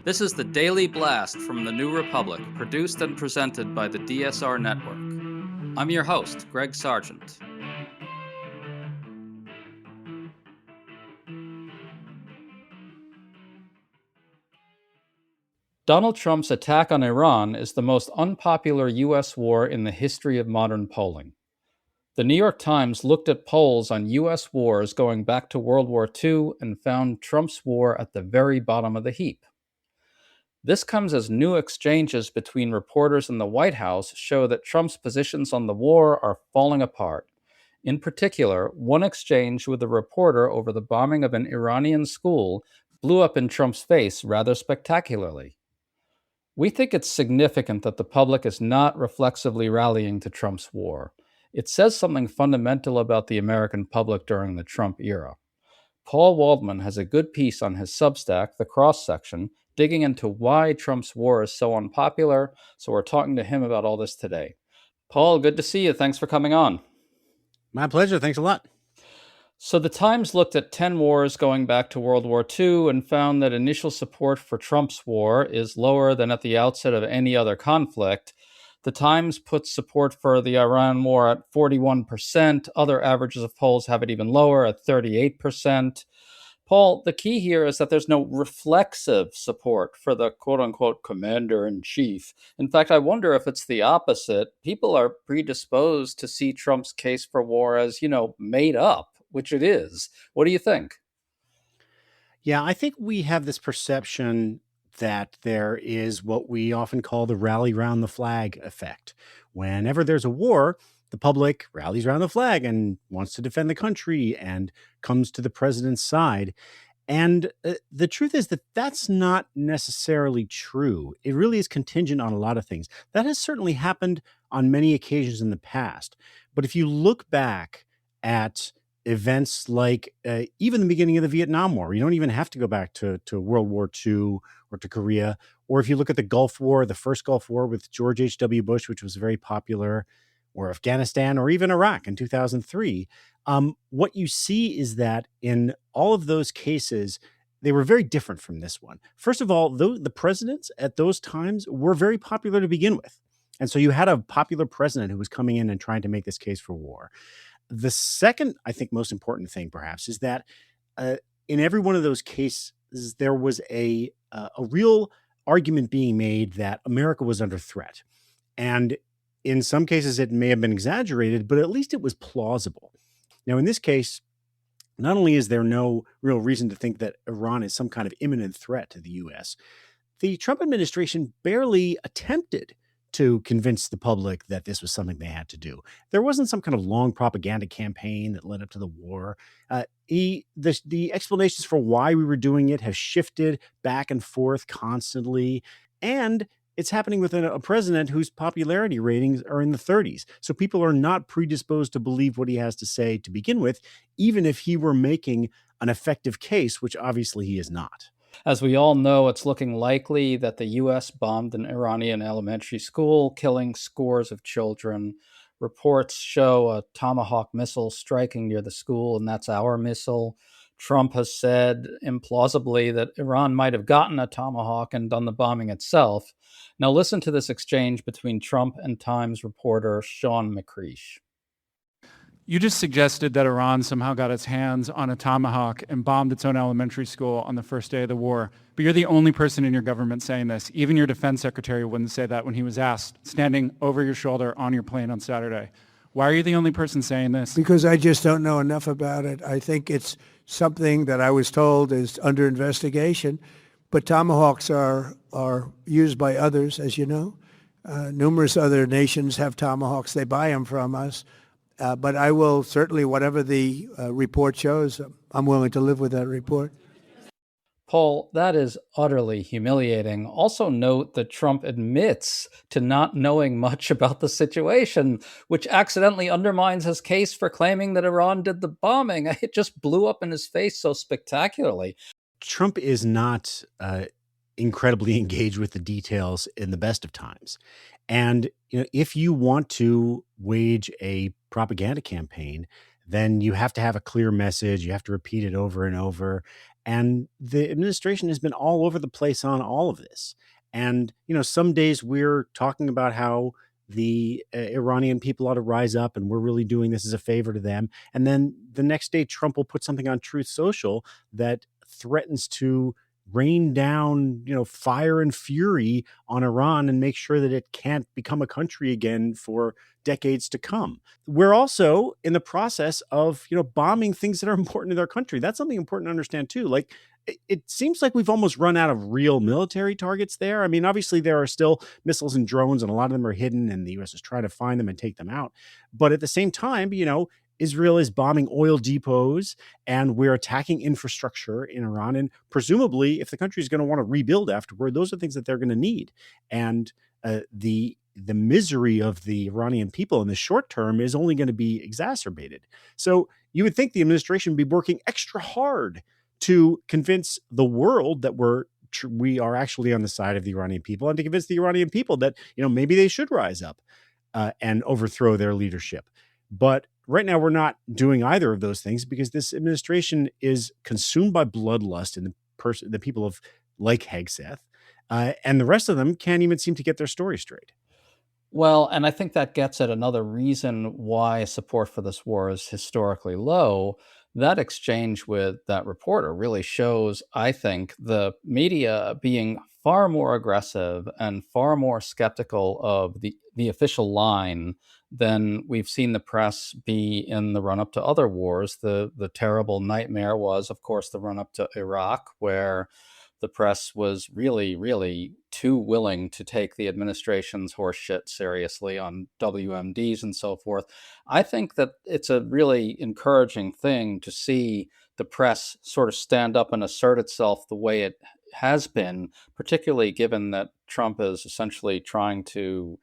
This is the Daily Blast from the New Republic, produced and presented by the DSR Network. I'm your host, Greg Sargent. Donald Trump's attack on Iran is the most unpopular U.S. war in the history of modern polling. The New York Times looked at polls on U.S. wars going back to World War II and found Trump's war at the very bottom of the heap. This comes as new exchanges between reporters in the White House show that Trump's positions on the war are falling apart. In particular, one exchange with a reporter over the bombing of an Iranian school blew up in Trump's face rather spectacularly. We think it's significant that the public is not reflexively rallying to Trump's war. It says something fundamental about the American public during the Trump era. Paul Waldman has a good piece on his Substack, The Cross Section, digging into why Trump's war is so unpopular, so we're talking to him about all this today. Paul, good to see you. Thanks for coming on. My pleasure. Thanks a lot. So the Times looked at 10 wars going back to World War II and found that initial support for Trump's war is lower than at the outset of any other conflict. The Times puts support for the Iran war at 41%. Other averages of polls have it even lower at 38%. Paul, the key here is that there's no reflexive support for the quote-unquote commander-in-chief. In fact, I wonder if it's the opposite. People are predisposed to see Trump's case for war as, made up, which it is. What do you think? Yeah, I think we have this perception that there is what we often call the rally round the flag effect. Whenever there's a war, the public rallies around the flag and wants to defend the country and comes to the president's side. And the truth is that that's not necessarily true. It really is contingent on a lot of things. That has certainly happened on many occasions in the past. But if you look back at events like even the beginning of the Vietnam War, you don't even have to go back to World War II or to Korea. Or if you look at the Gulf War, the first Gulf War with George H.W. Bush, which was very popular, or Afghanistan, or even Iraq in 2003, what you see is that in all of those cases, they were very different from this one. First of all, the presidents at those times were very popular to begin with. And so you had a popular president who was coming in and trying to make this case for war. The second, I think, most important thing, perhaps, is that in every one of those cases, there was a real argument being made that America was under threat. And in some cases, it may have been exaggerated, but at least it was plausible. Now, in this case, not only is there no real reason to think that Iran is some kind of imminent threat to the U.S., the Trump administration barely attempted to convince the public that this was something they had to do. There wasn't some kind of long propaganda campaign that led up to the war. The explanations for why we were doing it have shifted back and forth constantly. And it's happening with a president whose popularity ratings are in the 30s. So people are not predisposed to believe what he has to say to begin with, even if he were making an effective case, which obviously he is not. As we all know, it's looking likely that the U.S. bombed an Iranian elementary school, killing scores of children. Reports show a Tomahawk missile striking near the school, and that's our missile. Trump has said implausibly that Iran might have gotten a Tomahawk and done the bombing itself. Now listen to this exchange between Trump and Times reporter Sean McCreish. You just suggested that Iran somehow got its hands on a Tomahawk and bombed its own elementary school on the first day of the war. But you're the only person in your government saying this. Even your defense secretary wouldn't say that when he was asked, standing over your shoulder on your plane on Saturday. Why are you the only person saying this? Because I just don't know enough about it. I think it's something that I was told is under investigation. But Tomahawks are used by others, as you know. Numerous other nations have Tomahawks. They buy them from us. But I will certainly, whatever the report shows, I'm willing to live with that report. Paul, that is utterly humiliating. Also note that Trump admits to not knowing much about the situation, which accidentally undermines his case for claiming that Iran did the bombing. It just blew up in his face so spectacularly. Trump is not incredibly engaged with the details in the best of times. And if you want to wage a propaganda campaign, then you have to have a clear message. You have to repeat it over and over. And the administration has been all over the place on all of this. And, some days we're talking about how the Iranian people ought to rise up and we're really doing this as a favor to them. And then the next day, Trump will put something on Truth Social that threatens to rain down, fire and fury on Iran and make sure that it can't become a country again for decades to come. We're also in the process of, bombing things that are important to their country. That's something important to understand too. Like, it seems like we've almost run out of real military targets there. I mean, obviously there are still missiles and drones, and a lot of them are hidden, and the U.S. is trying to find them and take them out. But at the same time, Israel is bombing oil depots, and we're attacking infrastructure in Iran. And presumably, if the country is going to want to rebuild afterward, those are things that they're going to need. And the misery of the Iranian people in the short term is only going to be exacerbated. So you would think the administration would be working extra hard to convince the world that we are actually on the side of the Iranian people, and to convince the Iranian people that maybe they should rise up and overthrow their leadership. But right now, we're not doing either of those things because this administration is consumed by bloodlust in the people of like Hegseth, and the rest of them can't even seem to get their story straight. Well, and I think that gets at another reason why support for this war is historically low. That exchange with that reporter really shows, I think, the media being far more aggressive and far more skeptical of the official line than we've seen the press be in the run up to other wars. The terrible nightmare was, of course, the run up to Iraq, where the press was really, really too willing to take the administration's horseshit seriously on WMDs and so forth. I think that it's a really encouraging thing to see the press sort of stand up and assert itself the way it has been, particularly given that Trump is essentially trying to,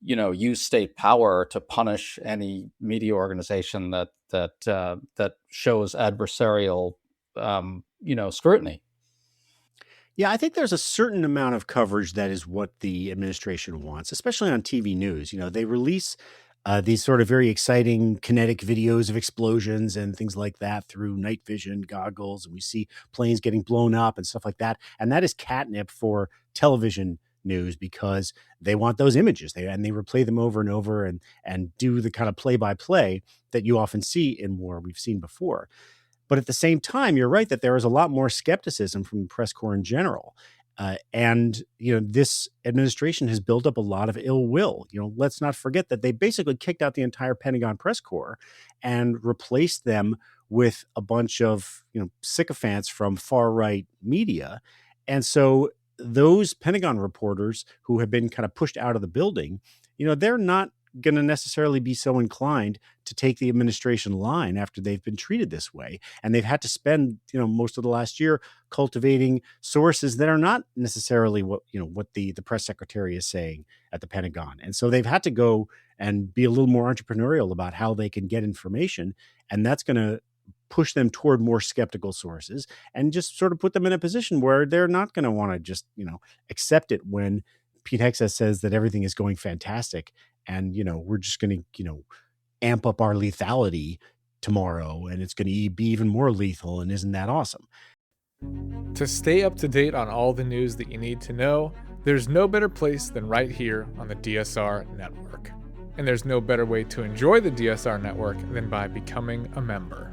use state power to punish any media organization that shows adversarial, scrutiny. Yeah, I think there's a certain amount of coverage that is what the administration wants, especially on TV news. They release these sort of very exciting kinetic videos of explosions and things like that through night vision goggles, and we see planes getting blown up and stuff like that. And that is catnip for television news because they want those images. They replay them over and over and do the kind of play by play that you often see in war we've seen before. But at the same time, you're right that there is a lot more skepticism from the press corps in general. And this administration has built up a lot of ill will. Let's not forget that they basically kicked out the entire Pentagon press corps and replaced them with a bunch of, sycophants from far right media. And so those Pentagon reporters who have been kind of pushed out of the building, they're not going to necessarily be so inclined to take the administration line after they've been treated this way. And they've had to spend, most of the last year cultivating sources that are not necessarily what the press secretary is saying at the Pentagon. And so they've had to go and be a little more entrepreneurial about how they can get information. And that's going to push them toward more skeptical sources and just sort of put them in a position where they're not going to want to just, accept it when Pete Hegseth says that everything is going fantastic. And, we're just going to, amp up our lethality tomorrow, and it's going to be even more lethal. And isn't that awesome? To stay up to date on all the news that you need to know, there's no better place than right here on the DSR network. And there's no better way to enjoy the DSR network than by becoming a member.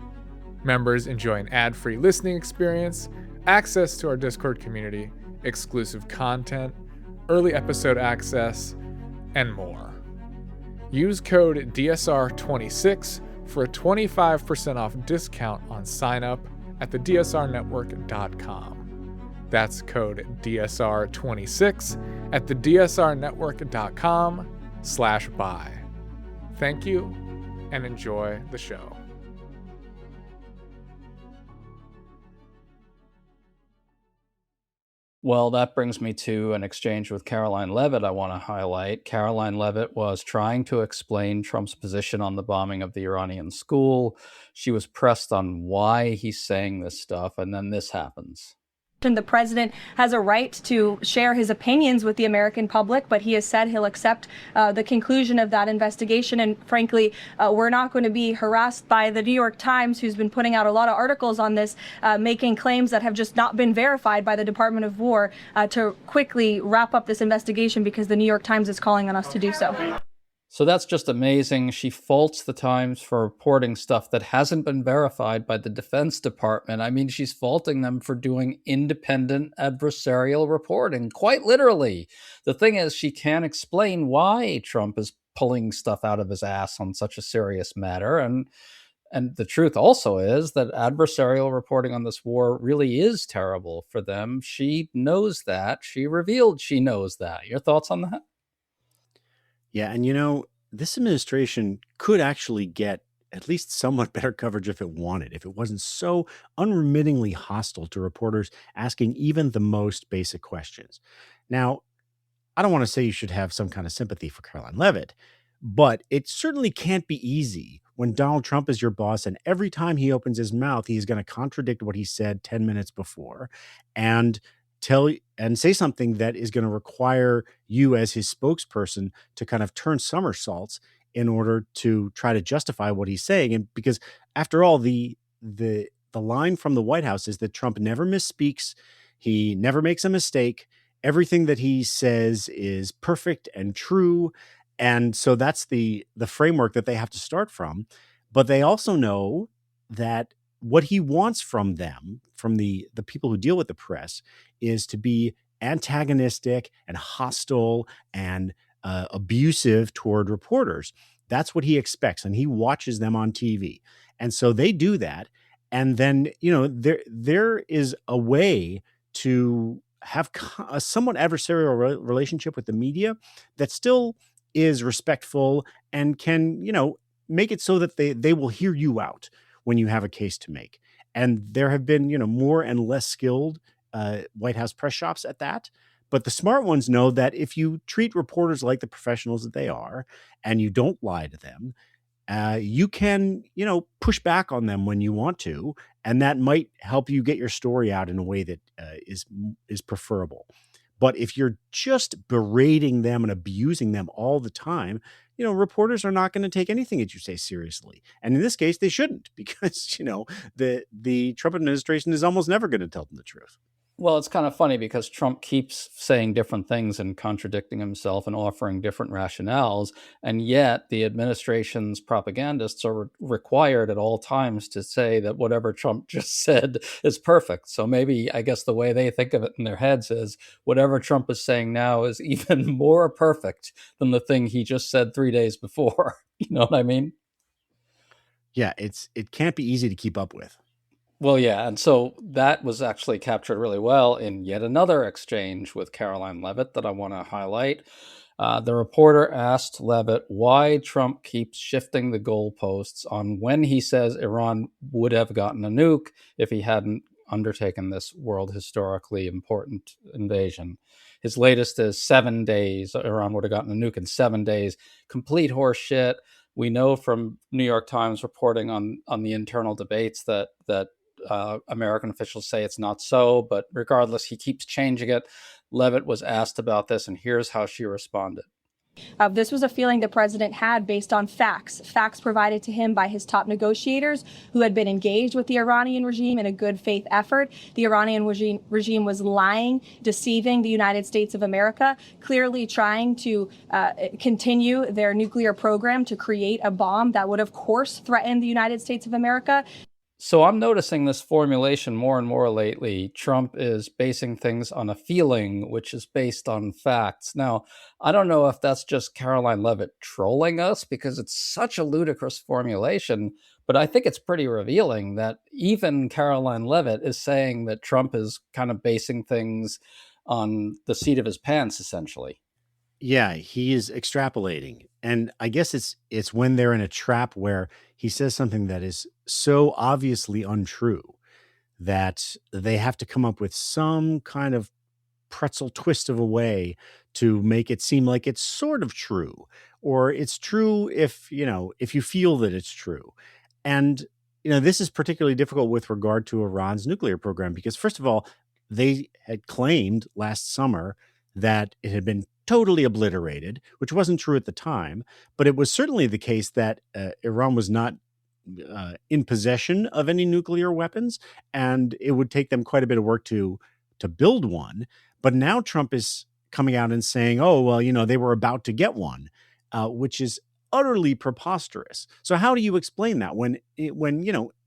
Members enjoy an ad-free listening experience, access to our Discord community, exclusive content, early episode access, and more. Use code DSR26 for a 25% off discount on sign up at thedsrnetwork.com. That's code DSR26 at thedsrnetwork.com/buy. Thank you and enjoy the show. Well, that brings me to an exchange with Caroline Levitt I want to highlight. Caroline Levitt was trying to explain Trump's position on the bombing of the Iranian school. She was pressed on why he's saying this stuff, and then this happens. The president has a right to share his opinions with the American public, but he has said he'll accept the conclusion of that investigation. And frankly, we're not going to be harassed by the New York Times, who's been putting out a lot of articles on this, making claims that have just not been verified by the Department of War, to quickly wrap up this investigation because the New York Times is calling on us to do so. So that's just amazing. She faults the Times for reporting stuff that hasn't been verified by the Defense Department. I mean, she's faulting them for doing independent adversarial reporting, quite literally. The thing is, she can't explain why Trump is pulling stuff out of his ass on such a serious matter. And the truth also is that adversarial reporting on this war really is terrible for them. She knows that. She revealed she knows that. Your thoughts on that? Yeah, and this administration could actually get at least somewhat better coverage if it wanted, if it wasn't so unremittingly hostile to reporters asking even the most basic questions. Now, I don't want to say you should have some kind of sympathy for Caroline Levitt, but it certainly can't be easy when Donald Trump is your boss and every time he opens his mouth, he's going to contradict what he said 10 minutes before and say something that is going to require you as his spokesperson to kind of turn somersaults in order to try to justify what he's saying. And because after all, the line from the White House is that Trump never misspeaks, he never makes a mistake. Everything that he says is perfect and true. And so that's the framework that they have to start from. But they also know that what he wants from them, from the people who deal with the press, is to be antagonistic and hostile and abusive toward reporters. That's what he expects, and he watches them on TV. And so they do that. And then, there is a way to have a somewhat adversarial relationship with the media that still is respectful and can, make it so that they will hear you out when you have a case to make. And there have been, more and less skilled White House press shops at that. But the smart ones know that if you treat reporters like the professionals that they are and you don't lie to them, you can, push back on them when you want to. And that might help you get your story out in a way that is preferable. But if you're just berating them and abusing them all the time, reporters are not going to take anything that you say seriously. And in this case, they shouldn't because, the Trump administration is almost never going to tell them the truth. Well, it's kind of funny because Trump keeps saying different things and contradicting himself and offering different rationales. And yet the administration's propagandists are required at all times to say that whatever Trump just said is perfect. So maybe, I guess the way they think of it in their heads is whatever Trump is saying now is even more perfect than the thing he just said 3 days before. You know what I mean? Yeah, it can't be easy to keep up with. Well, yeah, and so that was actually captured really well in yet another exchange with Caroline Levitt that I want to highlight. The reporter asked Levitt why Trump keeps shifting the goalposts on when he says Iran would have gotten a nuke if he hadn't undertaken this world historically important invasion. His latest is 7 days. Iran would have gotten a nuke in 7 days. Complete horse shit. We know from New York Times reporting on the internal debates that American officials say it's not so, but regardless, he keeps changing it. Levitt was asked about this, and here's how she responded. This was a feeling the president had based on facts provided to him by his top negotiators who had been engaged with the Iranian regime in a good faith effort. The Iranian regime was lying, deceiving the United States of America, clearly trying to continue their nuclear program to create a bomb that would, of course, threaten the United States of America. So I'm noticing this formulation more and more lately. Trump is basing things on a feeling, which is based on facts. Now, I don't know if that's just Caroline Levitt trolling us because it's such a ludicrous formulation, but I think it's pretty revealing that even Caroline Levitt is saying that Trump is kind of basing things on the seat of his pants, essentially. Yeah, he is extrapolating. And I guess it's when they're in a trap where he says something that is so obviously untrue that they have to come up with some kind of pretzel twist of a way to make it seem like it's sort of true, or it's true if you feel that it's true. And this is particularly difficult with regard to Iran's nuclear program because, first of all, they had claimed last summer that it had been totally obliterated, which wasn't true at the time, but it was certainly the case that Iran was not in possession of any nuclear weapons, and it would take them quite a bit of work to build one. But now Trump is coming out and saying, "Oh, well, they were about to get one," which is utterly preposterous. So how do you explain that when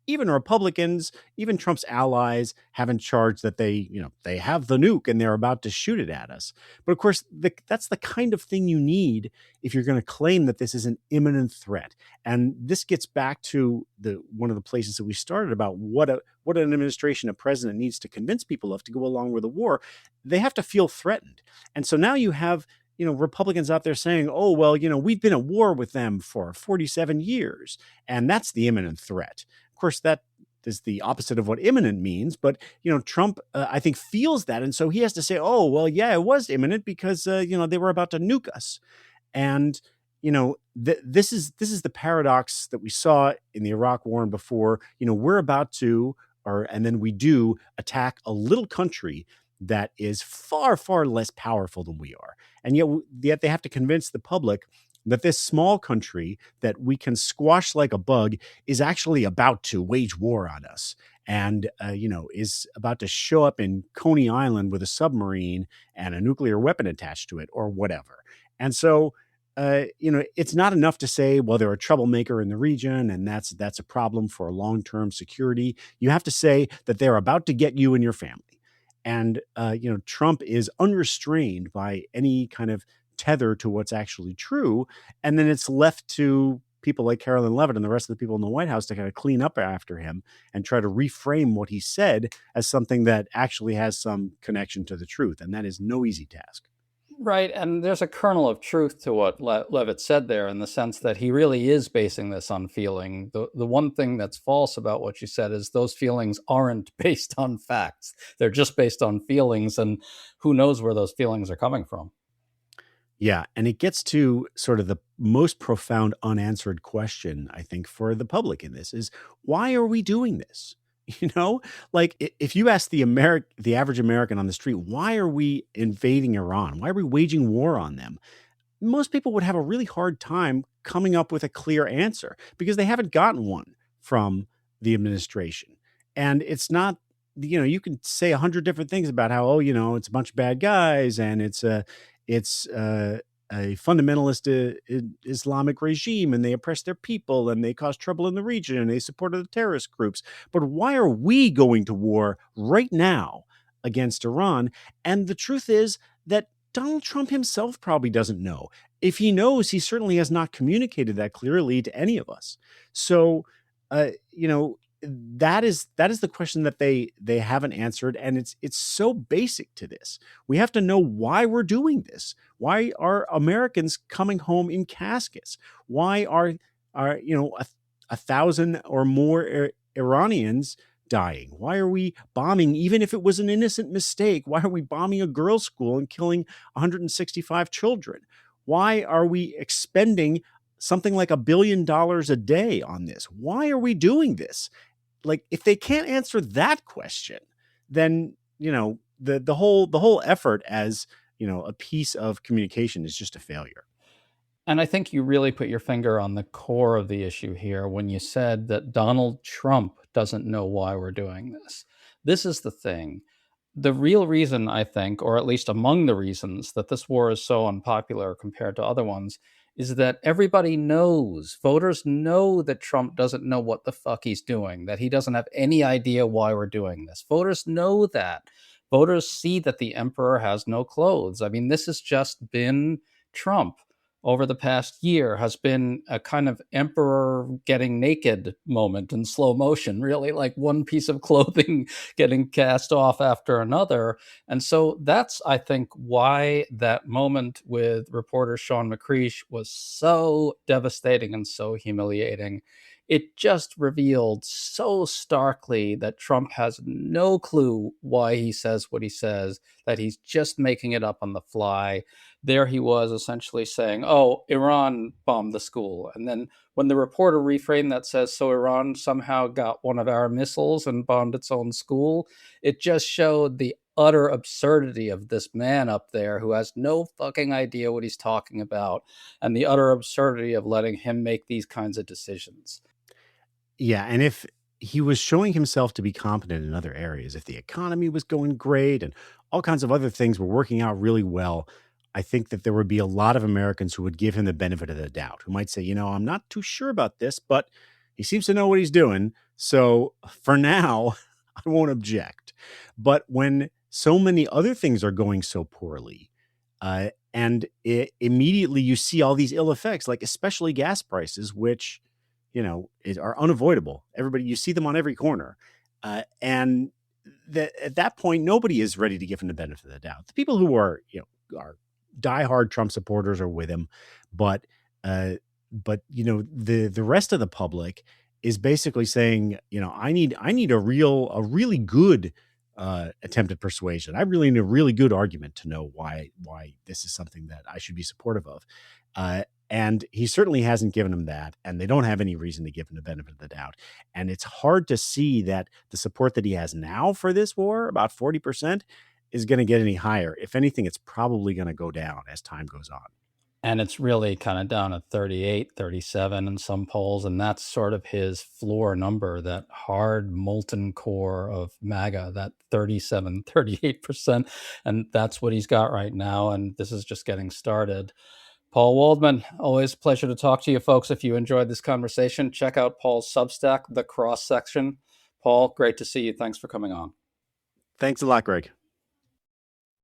even Republicans, even Trump's allies haven't charged that they have the nuke and they're about to shoot it at us? But of course, that's the kind of thing you need if you're going to claim that this is an imminent threat. And this gets back to one of the places that we started about what an administration, a president needs to convince people of to go along with a war. They have to feel threatened. And so now you have Republicans out there saying, "Oh, well, we've been at war with them for 47 years, and that's the imminent threat." Of course, that is the opposite of what imminent means, but Trump, I think, feels that, and so he has to say, "Oh, well, yeah, it was imminent because they were about to nuke us." And this is the paradox that we saw in the Iraq War and before. We're about to, and then we do attack a little country that is far, far less powerful than we are. And yet they have to convince the public that this small country that we can squash like a bug is actually about to wage war on us and, is about to show up in Coney Island with a submarine and a nuclear weapon attached to it or whatever. And so, it's not enough to say, well, they're a troublemaker in the region and that's a problem for long-term security. You have to say that they're about to get you and your family. And, Trump is unrestrained by any kind of tether to what's actually true. And then it's left to people like Carolyn Levitt and the rest of the people in the White House to kind of clean up after him and try to reframe what he said as something that actually has some connection to the truth. And that is no easy task. Right, and there's a kernel of truth to what Levitt said there in the sense that he really is basing this on feeling. The one thing that's false about what you said is those feelings aren't based on facts. They're just based on feelings, and who knows where those feelings are coming from. Yeah, and it gets to sort of the most profound unanswered question, I think, for the public in this is, why are we doing this? Like if you ask the average American on the street, why are we invading Iran? Why are we waging war on them? Most people would have a really hard time coming up with a clear answer because they haven't gotten one from the administration. And it's not, you can say 100 different things about how, it's a bunch of bad guys and it's a fundamentalist Islamic regime and they oppress their people and they cause trouble in the region and they support the terrorist groups. But why are we going to war right now against Iran? And the truth is that Donald Trump himself probably doesn't know. If he knows, he certainly has not communicated that clearly to any of us. So, that is the question that they haven't answered, and it's so basic to this. We have to know why we're doing this. Why are Americans coming home in caskets? Why are a thousand or more Iranians dying? Why are we bombing, even if it was an innocent mistake? Why are we bombing a girls' school and killing 165 children? Why are we expending something like $1 billion a day on this? Why are we doing this? Like, if they can't answer that question, then the whole effort as a piece of communication is just a failure. And I think you really put your finger on the core of the issue here when you said that Donald Trump doesn't know why we're doing this. This is the thing. The real reason, I think, or at least among the reasons that this war is so unpopular compared to other ones, is that everybody knows, voters know that Trump doesn't know what the fuck he's doing, that he doesn't have any idea why we're doing this. Voters know that. Voters see that the emperor has no clothes. I mean, this has just been Trump over the past year, has been a kind of emperor getting naked moment in slow motion, really, like one piece of clothing getting cast off after another. And so that's, I think, why that moment with reporter Sean McCreesh was so devastating and so humiliating. It just revealed so starkly that Trump has no clue why he says what he says, that he's just making it up on the fly. There he was essentially saying, oh, Iran bombed the school. And then when the reporter reframed that, says, so Iran somehow got one of our missiles and bombed its own school, it just showed the utter absurdity of this man up there who has no fucking idea what he's talking about, and the utter absurdity of letting him make these kinds of decisions. Yeah, and if he was showing himself to be competent in other areas, if the economy was going great and all kinds of other things were working out really well, I think that there would be a lot of Americans who would give him the benefit of the doubt, who might say, I'm not too sure about this, but he seems to know what he's doing. So for now, I won't object. But when so many other things are going so poorly, and immediately you see all these ill effects, like especially gas prices, which are unavoidable. You see them on every corner. And at that point, nobody is ready to give him the benefit of the doubt. The people who are diehard Trump supporters are with him, but the rest of the public is basically saying, I need a really good attempt at persuasion. I really need a really good argument to know why this is something that I should be supportive of. And he certainly hasn't given them that, and they don't have any reason to give him the benefit of the doubt. And it's hard to see that the support that he has now for this war, about 40%, is going to get any higher. If anything, it's probably going to go down as time goes on. And it's really kind of down at 38, 37 in some polls. And that's sort of his floor number, that hard molten core of MAGA, that 37, 38%. And that's what he's got right now. And this is just getting started. Paul Waldman, always a pleasure to talk to you, folks. If you enjoyed this conversation, check out Paul's Substack, The Cross Section. Paul, great to see you. Thanks for coming on. Thanks a lot, Greg.